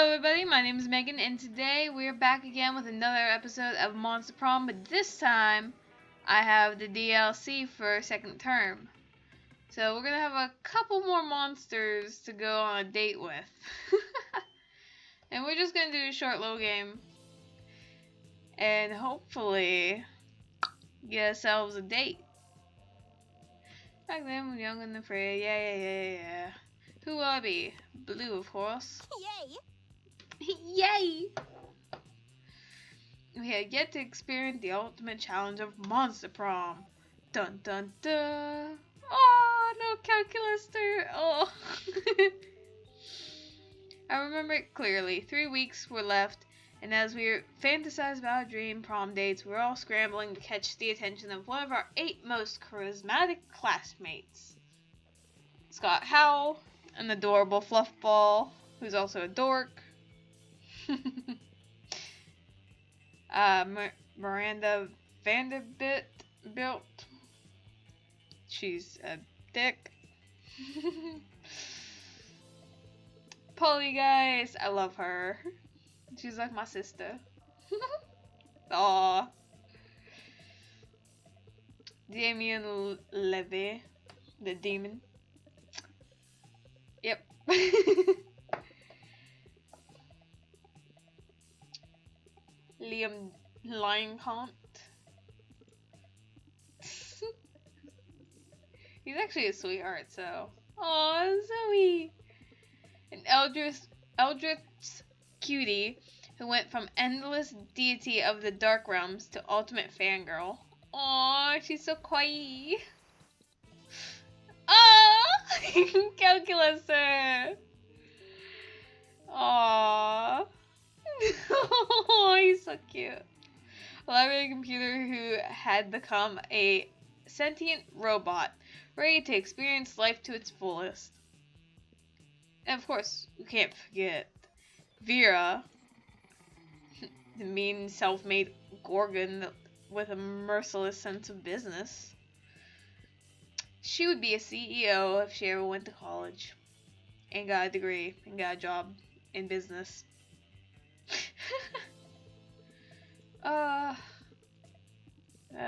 Hello everybody, my name is Megan and today we're back again with another episode of Monster Prom, but this time I have the DLC for second term. So we're gonna have a couple more monsters to go on a date with. And we're just gonna do a short little game. And hopefully get ourselves a date. Back then we were young and afraid, yeah. Who will I be? Blue, of course. Yay! Yay! We had yet to experience the ultimate challenge of Monster Prom. Dun dun dun! Oh, no calculaster! Oh! I remember it clearly. 3 weeks were left, and as we fantasized about our dream prom dates, we were all scrambling to catch the attention of one of our 8 most charismatic classmates. Scott Howell, an adorable fluff ball, who's also a dork. Miranda Vanderbilt. She's a dick. Polly, guys, I love her. She's like my sister. Aww. Damien Levy, the demon. Yep. Liam Lionheart. He's actually a sweetheart, so. Aw, Zoe! An Eldritch cutie who went from endless deity of the dark realms to ultimate fangirl. Aw, she's so kawaii. Aw! Calculator! Aww. Oh, he's so cute. A library computer who had become a sentient robot, ready to experience life to its fullest. And of course, we can't forget Vera, the mean, self-made Gorgon with a merciless sense of business. She would be a CEO if she ever went to college and got a degree and got a job in business.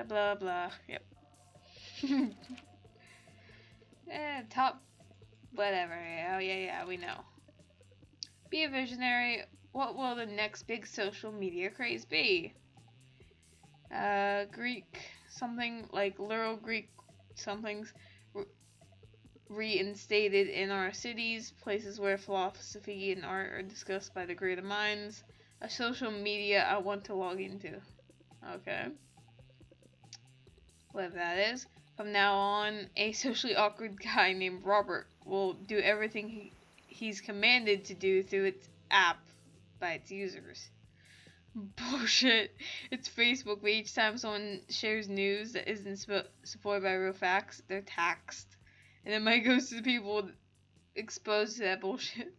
Blah blah. Yep. Top, whatever. Oh yeah, we know. Be a visionary. What will the next big social media craze be? Greek something like literal Greek somethings reinstated in our cities, places where philosophy and art are discussed by the greater minds. A social media I want to log into. Okay. Whatever that is. From now on, a socially awkward guy named Robert will do everything he's commanded to do through its app by its users. Bullshit. It's Facebook, but each time someone shares news that isn't supported by real facts, they're taxed. And then money goes to the people exposed to that bullshit.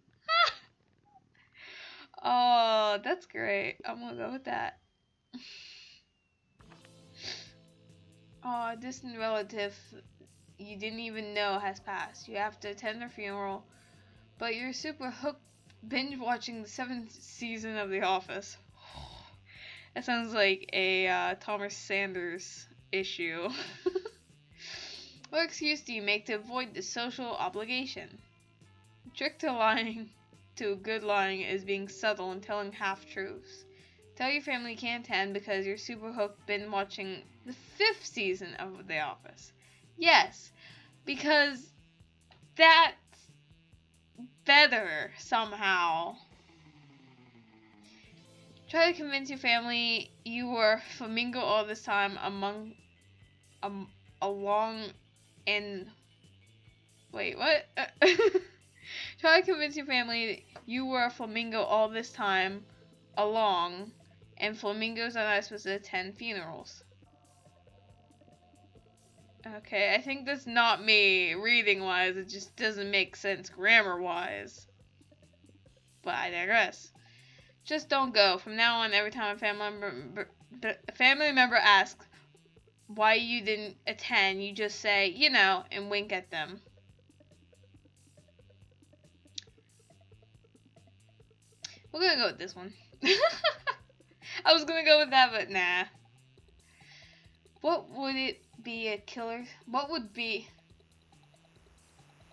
Oh, that's great. I'm gonna go with that. Oh, a distant relative you didn't even know has passed. You have to attend their funeral, but you're super hooked binge watching the 7th season of The Office. That sounds like a Thomas Sanders issue. What excuse do you make to avoid the social obligation? The trick to lying to a good lying is being subtle and telling half-truths. Tell your family you can't attend because you're super hooked binge watching the 5th season of The Office. Yes, because that's better somehow. Try to convince your family you were a flamingo all this time wait, what? Try to convince your family you were a flamingo all this time along, and flamingos are not supposed to attend funerals. Okay, I think that's not me reading-wise, it just doesn't make sense grammar-wise. But I digress. Just don't go. From now on, every time a family member asks why you didn't attend, you just say, you know, and wink at them. We're gonna go with this one. I was gonna go with that, but nah. What would it be a killer? What would be...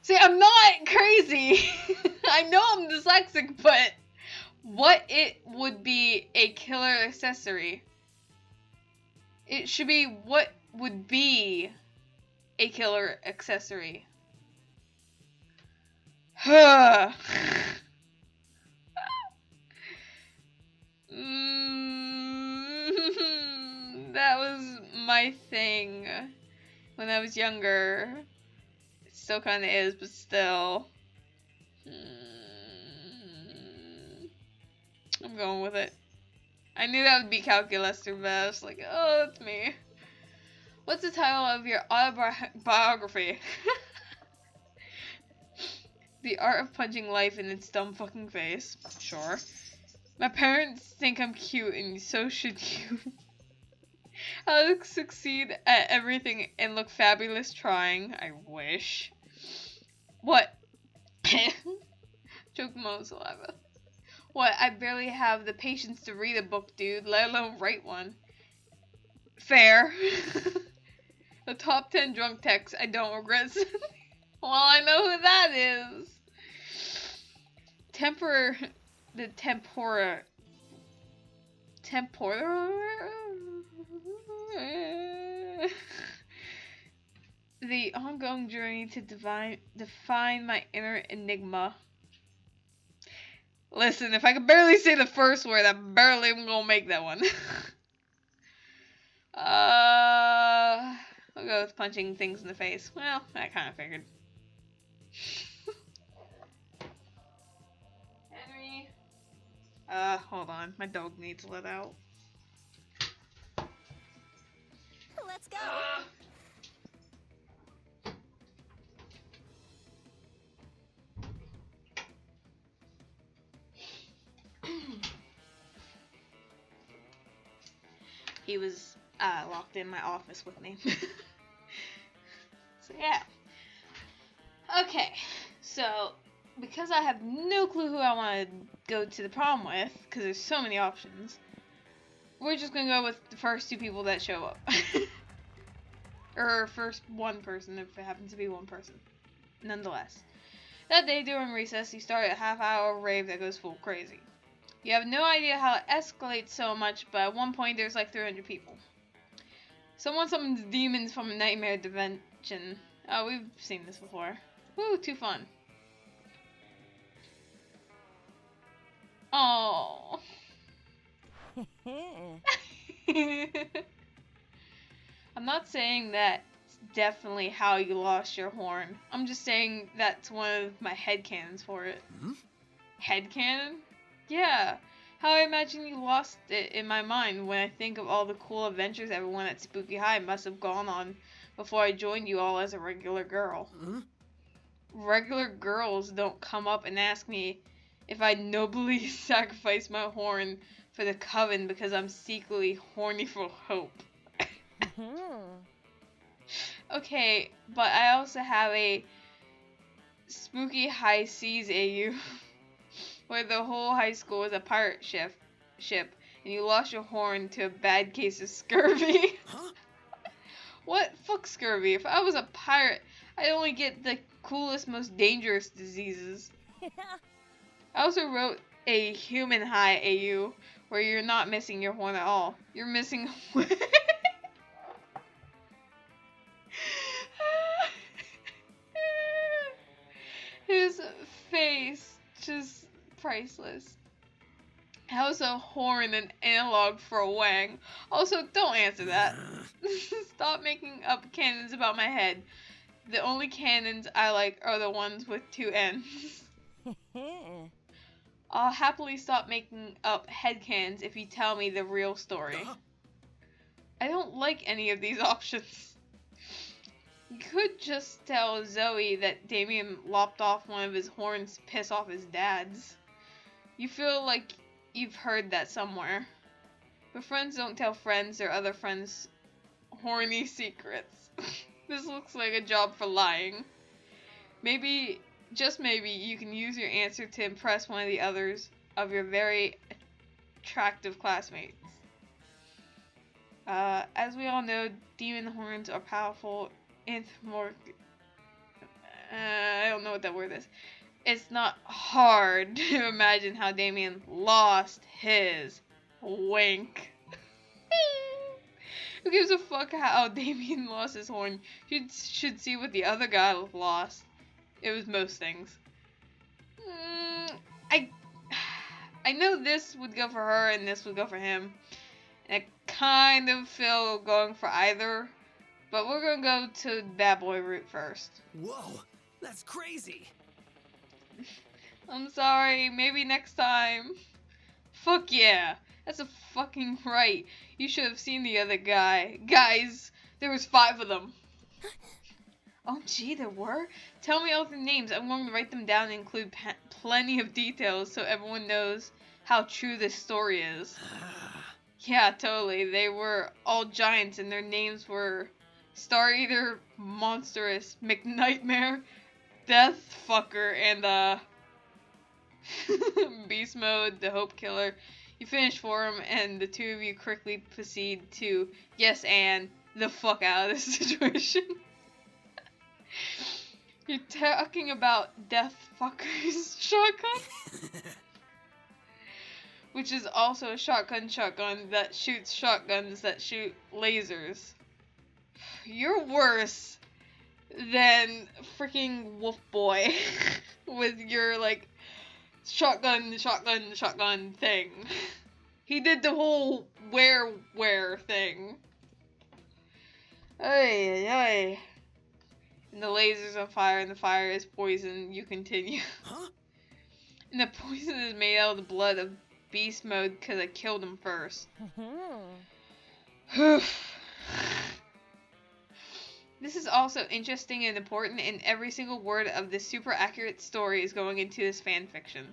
See, I'm not crazy. I know I'm dyslexic, but what it would be a killer accessory? It should be what would be a killer accessory. Huh. That was my thing when I was younger. It still kind of is, but still. I'm going with it. I knew that would be calculus, but I was like, oh, that's me. What's the title of your autobiography? The Art of Punching Life in Its Dumb Fucking Face. Sure. My parents think I'm cute, and so should you. I'll succeed at everything and look fabulous trying. I wish. What? Choke my own saliva. What? I barely have the patience to read a book, dude, let alone write one. Fair. The top 10 drunk texts I don't regret sending. Well, I know who that is. The tempora. The ongoing journey to define my inner enigma. Listen, if I could barely say the first word, I barely am gonna make that one. I'll go with punching things in the face. Well, I kind of figured. Henry. Hold on. My dog needs let out. Let's go. He was locked in my office with me. So yeah. Okay, so because I have no clue who I want to go to the prom with, because there's so many options, we're just going to go with the first two people that show up. Or first one person, if it happens to be one person. Nonetheless. That day during recess, you start a half-hour rave that goes full crazy. You have no idea how it escalates so much, but at one point there's like 300 people. Someone summons demons from a nightmare dimension. Oh, we've seen this before. Woo, too fun. Oh. I'm not saying that's definitely how you lost your horn. I'm just saying that's one of my headcanons for it. Headcanon? Yeah. How I imagine you lost it in my mind when I think of all the cool adventures everyone at Spooky High must have gone on before I joined you all as a regular girl. Regular girls don't come up and ask me if I nobly sacrificed my horn for the coven because I'm secretly horny for hope. Okay, but I also have a Spooky High Seas AU where the whole high school is a pirate ship and you lost your horn to a bad case of scurvy. What? Fuck scurvy. If I was a pirate, I'd only get the coolest, most dangerous diseases. I also wrote a human high AU where you're not missing your horn at all. You're missing his face, just priceless. How's a horn an analog for a wang? Also, don't answer that. Stop making up canons about my head. The only canons I like are the ones with two ends. I'll happily stop making up headcanons if you tell me the real story. I don't like any of these options. You could just tell Zoe that Damien lopped off one of his horns to piss off his dad's. You feel like you've heard that somewhere. But friends don't tell friends or other friends horny secrets. This looks like a job for lying. Maybe, just maybe, you can use your answer to impress one of the others. of your very attractive classmates. As we all know, demon horns are powerful anthropomorphic. I don't know what that word is. It's not hard to imagine how Damien lost his wink. Who gives a fuck how Damien lost his horn? You should see what the other guy lost. It was most things. I know this would go for her and this would go for him. And I kind of feel going for either. But we're gonna go to bad boy route first. Whoa, that's crazy. I'm sorry, maybe next time. Fuck yeah, that's a fucking right. You should have seen the other guy. Guys, there was 5 of them. Oh gee, there were? Tell me all the names. I'm going to write them down and include plenty of details so everyone knows how true this story is. Yeah, totally. They were all giants and their names were Star Eater, Monstrous, McNightmare, Death Fucker, and Beast Mode, the Hope Killer. You finish for him, and the two of you quickly proceed to yes and the fuck out of this situation. You're talking about Death Fucker's shotgun? Which is also a shotgun that shoots shotguns that shoot lasers. You're worse than freaking Wolf Boy with your, like, shotgun thing. He did the whole wear thing. Ay. And the laser's on fire and the fire is poison. You continue. Huh? And the poison is made out of the blood of Beast Mode because I killed him first. This is also interesting and important, and every single word of this super accurate story is going into this fan fiction.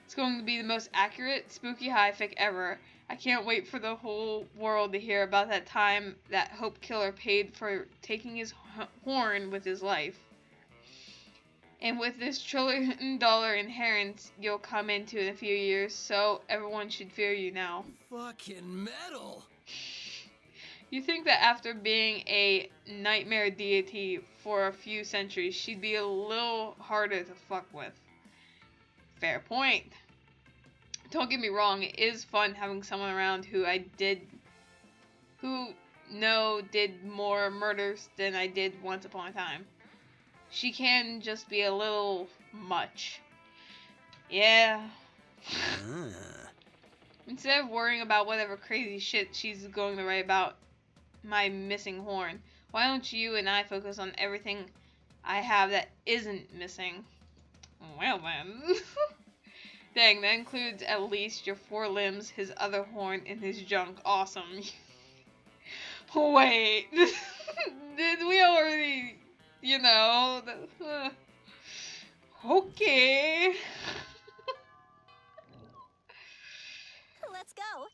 It's going to be the most accurate, spooky hi-fic ever. I can't wait for the whole world to hear about that time that Hope Killer paid for taking his horn with his life. And with this $1 trillion inheritance you'll come into in a few years, so everyone should fear you now. Fucking metal. You think that after being a nightmare deity for a few centuries, she'd be a little harder to fuck with. Fair point. Don't get me wrong, it is fun having someone around who did more murders than I did once upon a time. She can just be a little much. Yeah. Instead of worrying about whatever crazy shit she's going to write about my missing horn, why don't you and I focus on everything I have that isn't missing? Well then. Dang, that includes at least your 4 limbs, his other horn, and his junk. Awesome. Wait. Did we already, okay. Let's go.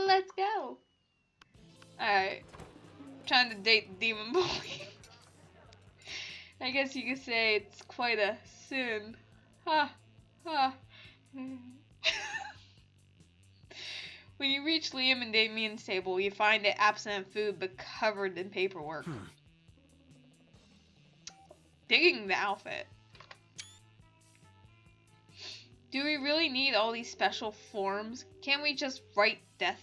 Let's go. Alright. Trying to date Demon Boy. I guess you could say it's quite a sin. Ha. When you reach Liam and Damien's table, you find it absent of food but covered in paperwork. Digging the outfit. Do we really need all these special forms? Can't we just write death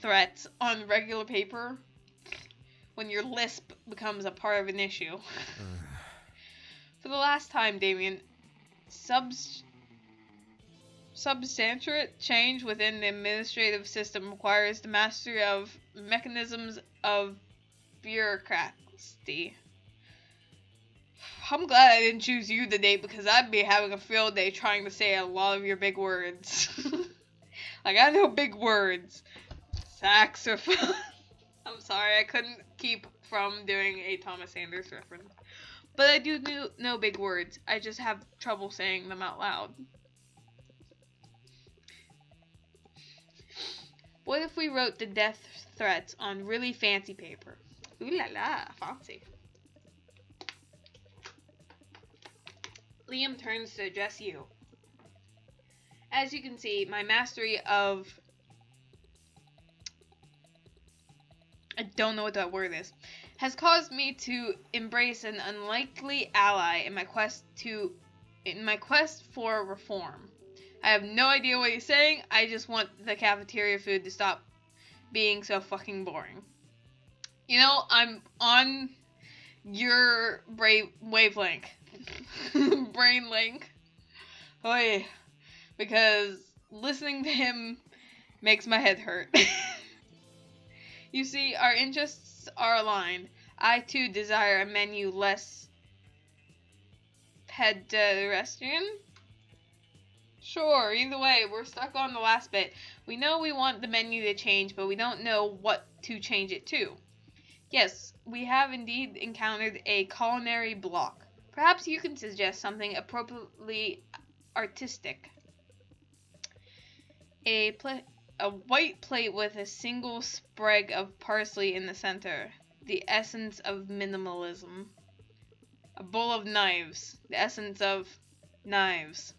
threats on regular paper? When your lisp becomes a part of an issue. For the last time, Damien, substantiate change within the administrative system requires the mastery of mechanisms of bureaucracy. I'm glad I didn't choose you to date because I'd be having a field day trying to say a lot of your big words. Like, I know big words. Saxophone. I'm sorry, I couldn't keep from doing a Thomas Sanders reference. But I do know big words. I just have trouble saying them out loud. What if we wrote the death threats on really fancy paper? Ooh la la, fancy. Liam turns to address you. As you can see, my mastery of... I don't know what that word is. Has caused me to embrace an unlikely ally in my quest for reform. I have no idea what he's saying. I just want the cafeteria food to stop being so fucking boring. You know, I'm on your wavelength. Brain link. Oy. Because listening to him makes my head hurt. You see, our interests are aligned. I too desire a menu less pedestrian. Sure, either way, we're stuck on the last bit. We know we want the menu to change, but we don't know what to change it to. Yes, we have indeed encountered a culinary block. Perhaps you can suggest something appropriately artistic. A white plate with a single sprig of parsley in the center, the essence of minimalism. A bowl of knives, the essence of knives.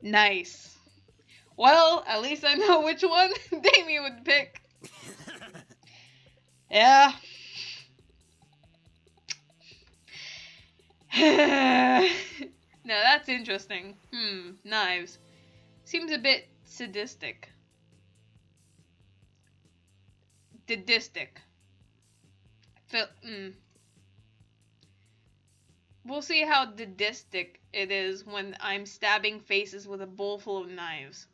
Nice. Well, at least I know which one Damien would pick. Yeah. No, that's interesting. Knives. Seems a bit sadistic. Sadistic. We'll see how sadistic it is when I'm stabbing faces with a bowl full of knives.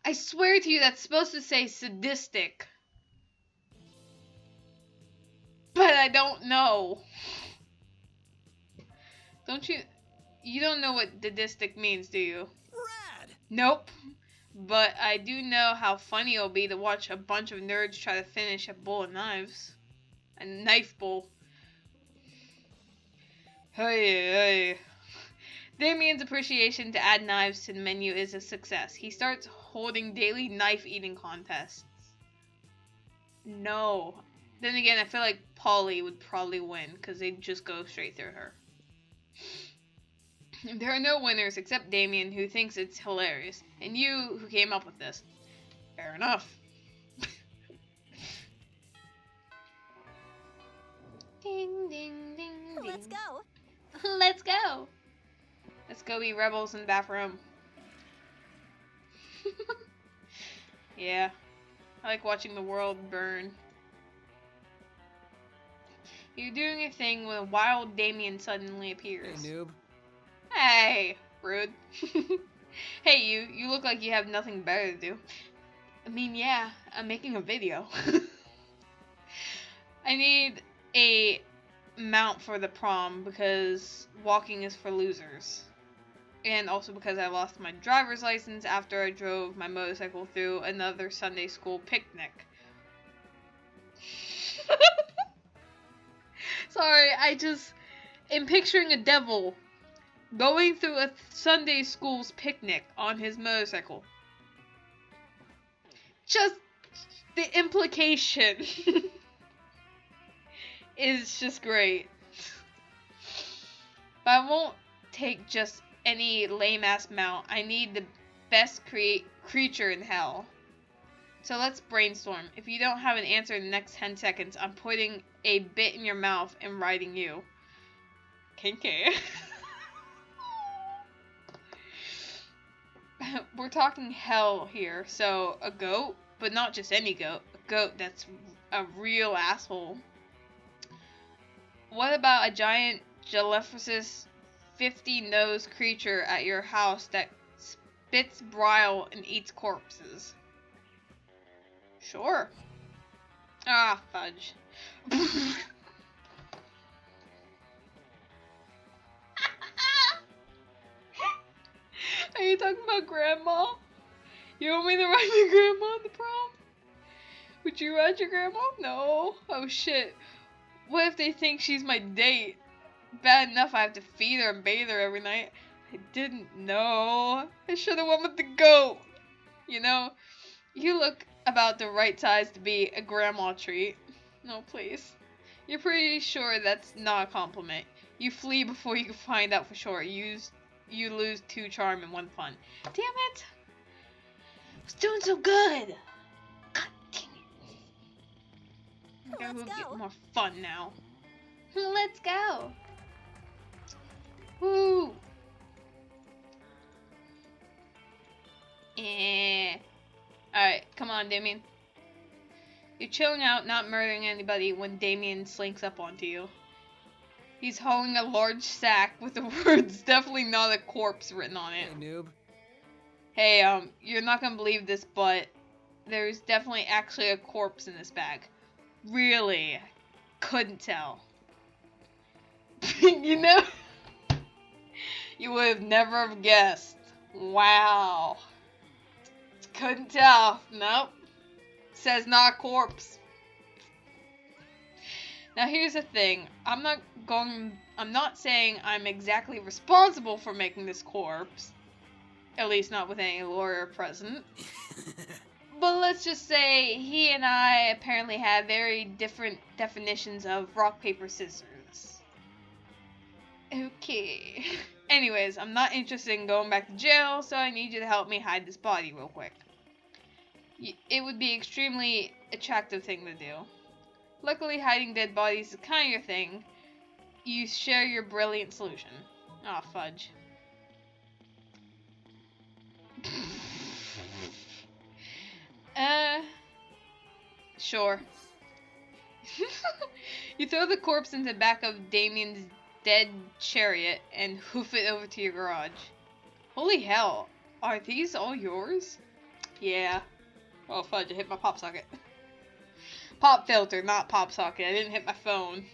I swear to you that's supposed to say sadistic. But I don't know. Don't you? You don't know what sadistic means, do you? Rad! Nope. But I do know how funny it'll be to watch a bunch of nerds try to finish a bowl of knives. A knife bowl. Hey. Damien's appreciation to add knives to the menu is a success. He starts holding daily knife eating contests. No. Then again, I feel like Polly would probably win because they'd just go straight through her. There are no winners except Damien, who thinks it's hilarious, and you, who came up with this. Fair enough. Ding, ding, ding, ding. Let's go. Let's go. Let's go be rebels in the bathroom. Yeah. I like watching the world burn. You're doing a thing when a wild Damien suddenly appears. Hey, noob. Hey, rude. Hey, you look like you have nothing better to do. I mean, yeah, I'm making a video. I need a mount for the prom because walking is for losers. And also because I lost my driver's license after I drove my motorcycle through another Sunday school picnic. Sorry, I just am picturing a devil going through a Sunday school's picnic on his motorcycle. Just the implication is just great. But I won't take just any lame ass mount. I need the best creature in hell. So let's brainstorm. If you don't have an answer in the next 10 seconds, I'm putting a bit in your mouth and riding you. Kinky. We're talking hell here, so a goat, but not just any goat. A goat that's a real asshole. What about a giant Jalephus 50-nosed creature at your house that spits bile and eats corpses? Sure. Ah, fudge. Are you talking about grandma? You want me to ride my grandma at the prom? Would you ride your grandma? No. Oh shit. What if they think she's my date? Bad enough I have to feed her and bathe her every night. I didn't know. I should have went with the goat. You know, you look about the right size to be a grandma treat. No, please. You're pretty sure that's not a compliment. You flee before you can find out for sure. You lose 2 charm and 1 fun. Damn it! I was doing so good! God dang it. Okay, we'll get more fun now. Let's go! Woo! Alright, come on, Damien. You're chilling out, not murdering anybody when Damien slinks up onto you. He's hauling a large sack with the words, definitely not a corpse, written on it. Hey, noob. Hey, you're not gonna believe this, but there's definitely actually a corpse in this bag. Really? Couldn't tell. You know? You would have never have guessed. Wow. Couldn't tell. Nope. Says not a corpse. Now here's the thing. I'm not saying I'm exactly responsible for making this corpse. At least not with any lawyer present. But let's just say he and I apparently have very different definitions of rock, paper, scissors. Okay. Anyways, I'm not interested in going back to jail, so I need you to help me hide this body real quick. It would be an extremely attractive thing to do. Luckily, hiding dead bodies is kind of your thing. You share your brilliant solution. Aw, fudge. Sure. You throw the corpse in the back of Damien's dead chariot and hoof it over to your garage. Holy hell, are these all yours? Yeah. Oh fudge, I hit my pop socket. Pop filter, not pop socket. I didn't hit my phone.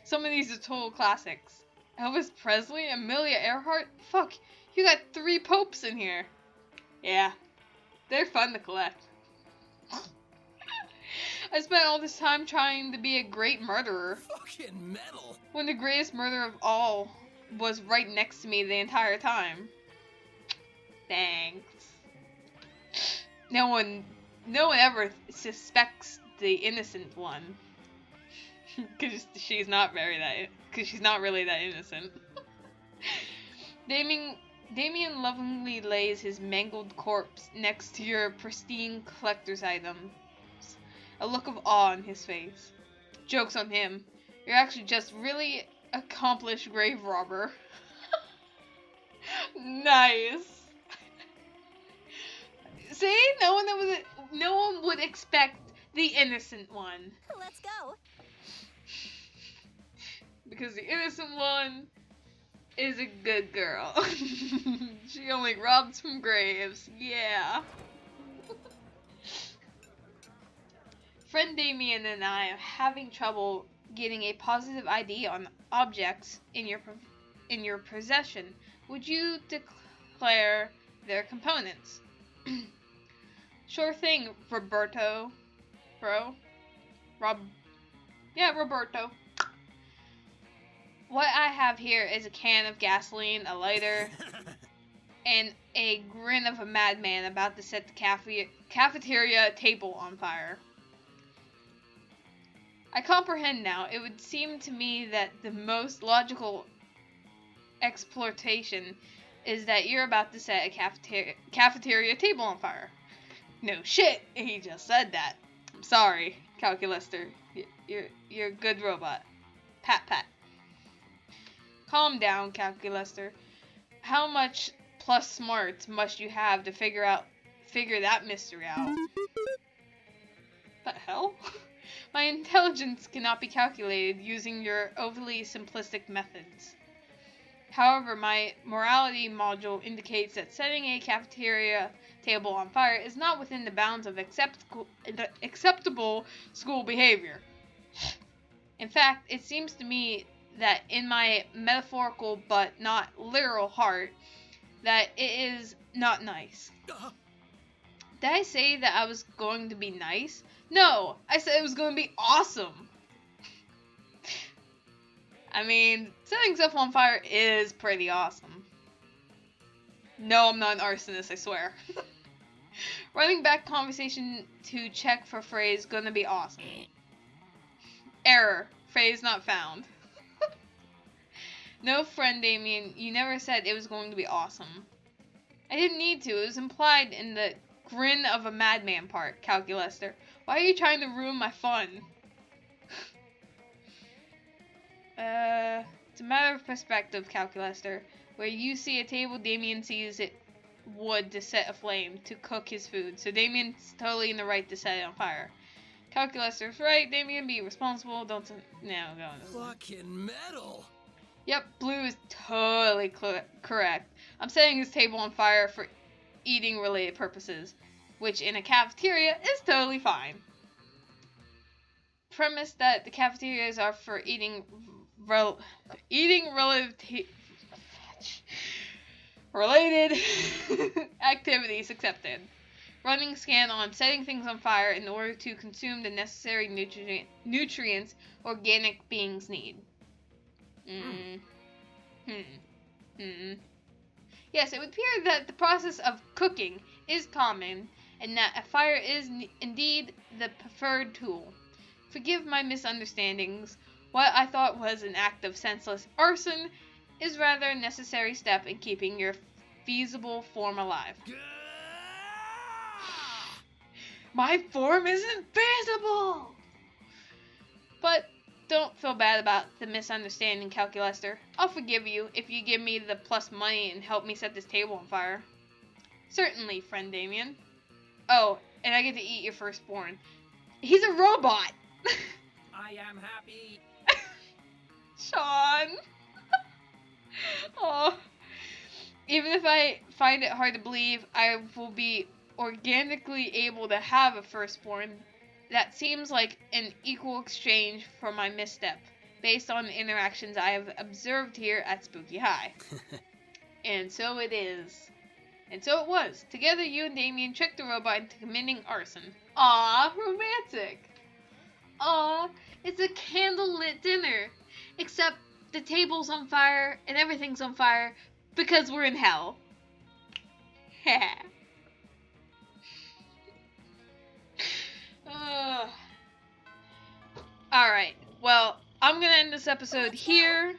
Some of these are total classics. Elvis Presley, Amelia Earhart? Fuck, you got 3 popes in here. Yeah, they're fun to collect. I spent all this time trying to be a great murderer. Fucking metal. When the greatest murderer of all was right next to me the entire time. Thanks. No one ever suspects the innocent one. Cause she's not really that innocent. Damien lovingly lays his mangled corpse next to your pristine collector's items. A look of awe on his face. Joke's on him. You're actually just really accomplished grave robber. Nice. See? No one would expect the innocent one. Let's go. Because the innocent one is a good girl. She only robs from graves. Yeah. Friend Damien and I are having trouble getting a positive ID on objects in your possession. Would you declare their components? Sure thing, Roberto. Roberto. What I have here is a can of gasoline, a lighter, and a grin of a madman about to set the cafeteria table on fire. I comprehend now. It would seem to me that the most logical exploitation is that you're about to set a cafeteria table on fire. No shit, he just said that. I'm sorry, Calculaster. You're a good robot. Pat pat. Calm down, Calculaster. How much plus smarts must you have to figure that mystery out? The hell? My intelligence cannot be calculated using your overly simplistic methods. However, my morality module indicates that setting a cafeteria table on fire is not within the bounds of acceptable school behavior. In fact, it seems to me that in my metaphorical but not literal heart, that it is not nice. Did I say that I was going to be nice? No, I said it was going to be awesome. I mean, setting stuff on fire is pretty awesome. No, I'm not an arsonist, I swear. Running back conversation to check for phrase gonna be awesome. Error. Phrase not found. No, friend Damien, you never said it was going to be awesome. I didn't need to. It was implied in the grin of a madman part, Calculester. Why are you trying to ruin my fun? It's a matter of perspective, Calculester. Where you see a table, Damien sees it wood to set aflame to cook his food. So Damien's totally in the right to set it on fire. Calculester's right. Damien, be responsible. Don't go. Fucking metal. Yep, Blue is totally correct. I'm setting his table on fire for eating-related purposes, which in a cafeteria is totally fine. Premise that the cafeterias are for eating related activities accepted. Running scan on setting things on fire in order to consume the necessary nutrients organic beings need. Yes, it would appear that the process of cooking is common, and that a fire is indeed the preferred tool. Forgive my misunderstandings. What I thought was an act of senseless arson is rather a necessary step in keeping your feasible form alive. My form isn't feasible! But don't feel bad about the misunderstanding, Calculester. I'll forgive you if you give me the plus money and help me set this table on fire. Certainly, friend Damien. Oh, and I get to eat your firstborn. He's a robot! I am happy. Sean! Oh. Even if I find it hard to believe I will be organically able to have a firstborn, that seems like an equal exchange for my misstep, based on the interactions I have observed here at Spooky High. And so it is. And so it was. Together, you and Damien tricked the robot into committing arson. Aw, romantic. Aw, it's a candlelit dinner. Except the table's on fire and everything's on fire because we're in hell. Alright, well, I'm gonna end this episode here.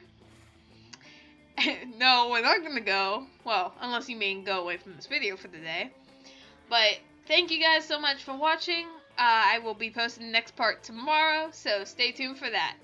No, we're not gonna go. Well, unless you mean go away from this video for the day. But thank you guys so much for watching. I will be posting the next part tomorrow, so stay tuned for that.